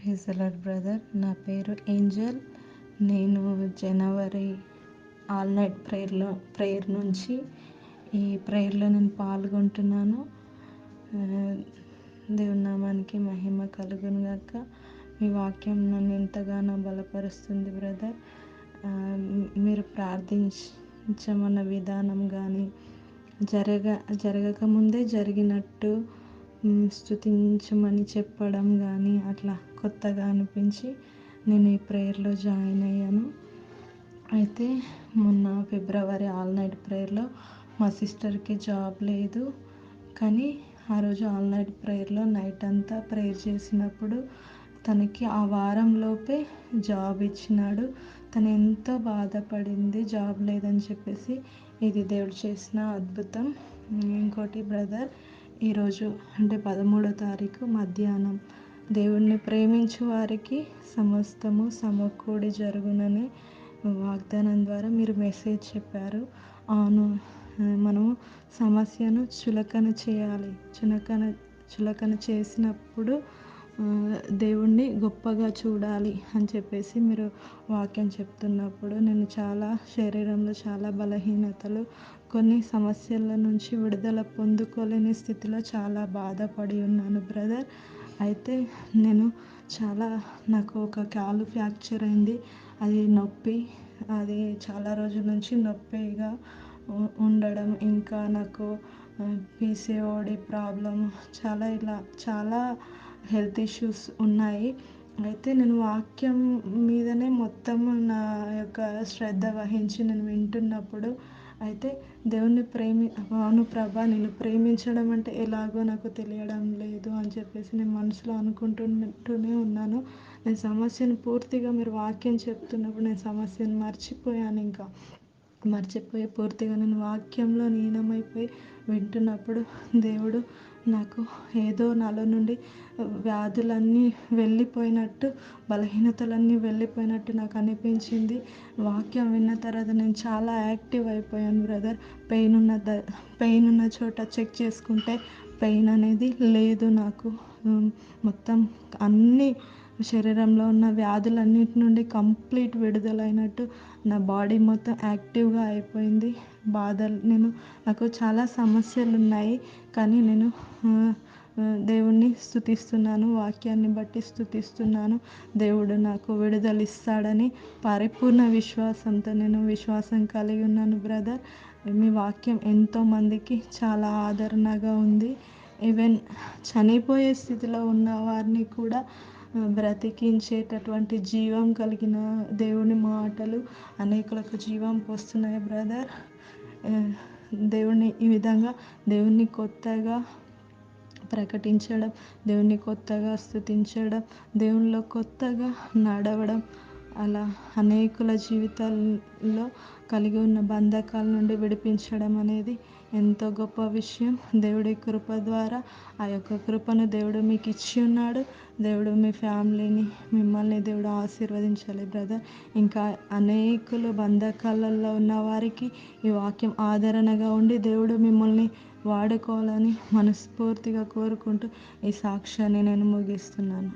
Praise the lord brother. నా పేరు Angel. నేను జనవరి ఆల్ నైట్ ప్రేయర్ నుంచి ఈ ప్రేయర్లో నేను పాల్గొంటున్నాను. దేవుని నామానికి మహిమ కలుగును గాక. మీ వాక్యం నన్ను ఎంతగానో బలపరుస్తుంది బ్రదర్. మీరు ప్రార్థించమన్న విధానం కానీ జరగకముందే జరిగినట్టు స్తుతించమని చెప్పడం కానీ అట్లా కొత్తగా అనిపించి నేను ఈ ప్రేయర్లో జాయిన్ అయ్యాను. అయితే మొన్న ఫిబ్రవరి ఆల్ నైట్ ప్రేయర్లో మా సిస్టర్కి జాబ్ లేదు, కానీ ఆ రోజు ఆల్ నైట్ ప్రేయర్లో నైట్ అంతా ప్రేయర్ చేసినప్పుడు తనకి ఆ వారంలోపే జాబ్ ఇచ్చినాడు. తను ఎంతో బాధపడింది జాబ్ లేదని చెప్పేసి. ఇది దేవుడు చేసిన అద్భుతం. ఇంకోటి బ్రదర్, ఈరోజు అంటే 13వ తారీఖు మధ్యాహ్నం దేవుణ్ణి ప్రేమించు వారికి సమస్తము సమకూడి జరుగునని వాగ్దానం ద్వారా మీరు మెసేజ్ చెప్పారు. అవును, మనము సమస్యను చులకన చేయాలి. చులకన చేసినప్పుడు దేవుణ్ణి గొప్పగా చూడాలి అని చెప్పేసి మీరు వాక్యం చెప్తున్నప్పుడు నేను శరీరంలో చాలా బలహీనతలు, కొన్ని సమస్యల నుంచి విడుదల పొందుకోలేని స్థితిలో చాలా బాధపడి ఉన్నాను బ్రదర్. అయితే నాకు ఒక కాలు ఫ్రాక్చర్ అయింది. అది నొప్పి, అది చాలా రోజుల నుంచి నొప్పిగా ఉండడం, ఇంకా నాకు పీసీఓడి ప్రాబ్లం, చాలా హెల్త్ ఇష్యూస్ ఉన్నాయి. అయితే నేను వాక్యం మీదనే మొత్తం నా యొక్క శ్రద్ధ వహించి నేను వింటున్నప్పుడు అయితే దేవుణ్ణి అవును ప్రభా, నేను ప్రేమించడం అంటే ఎలాగో నాకు తెలియడం లేదు అని చెప్పేసి నేను మనసులో అనుకుంటూనే ఉన్నాను. నేను సమస్యను పూర్తిగా మీరు వాక్యం చెప్తున్నప్పుడు నేను సమస్యను మర్చిపోయి పూర్తిగా నేను వాక్యంలో లీనమైపోయి వింటున్నప్పుడు దేవుడు నాకు ఏదో నాలో నుండి వ్యాధులన్నీ వెళ్ళిపోయినట్టు, బలహీనతలన్నీ వెళ్ళిపోయినట్టు నాకు అనిపించింది. వాక్యం విన్న తర్వాత నేను చాలా యాక్టివ్ అయిపోయాను బ్రదర్. పెయిన్ ఉన్న చోట చెక్ చేసుకుంటే పెయిన్ అనేది లేదు నాకు. మొత్తం అన్ని శరీరంలో ఉన్న వ్యాధులన్నిటి నుండి కంప్లీట్ విడుదలైనట్టు నా బాడీ మొత్తం యాక్టివ్గా అయిపోయింది. నాకు చాలా సమస్యలు ఉన్నాయి, కానీ నేను దేవుణ్ణి స్తుతిస్తున్నాను, వాక్యాన్ని బట్టి స్తుతిస్తున్నాను. దేవుడు నాకు విడుదలిస్తాడని పరిపూర్ణ విశ్వాసంతో నేను విశ్వాసం కలిగి ఉన్నాను బ్రదర్. మీ వాక్యం ఎంతోమందికి చాలా ఆదరణగా ఉంది. ఈవెన్ చనిపోయే స్థితిలో ఉన్న వారిని కూడా బ్రతికించేటటువంటి జీవం కలిగిన దేవుని మాటలు అనేకులకు జీవం పోస్తున్నాయి బ్రదర్. ఈ విధంగా దేవుణ్ణి కొత్తగా ప్రకటించడం, దేవుణ్ణి కొత్తగా స్తుతించడం, దేవునిలో కొత్తగా నడవడం, అలా అనేకుల జీవితాల్లో కలిగి ఉన్న బంధకాల నుండి విడిపించడం అనేది ఎంతో గొప్ప విషయం. దేవుడి కృప ద్వారా ఆ యొక్క కృపను దేవుడు మీకు ఇచ్చి ఉన్నాడు. దేవుడు మీ ఫ్యామిలీని, మిమ్మల్ని దేవుడు ఆశీర్వదించాలి బ్రదర్. ఇంకా అనేకులు బంధకాలలో ఉన్న వారికి ఈ వాక్యం ఆదరణగా ఉండి దేవుడు మిమ్మల్ని వాడుకోవాలని మనస్ఫూర్తిగా కోరుకుంటూ ఈ సాక్ష్యాన్ని నేను ముగిస్తున్నాను.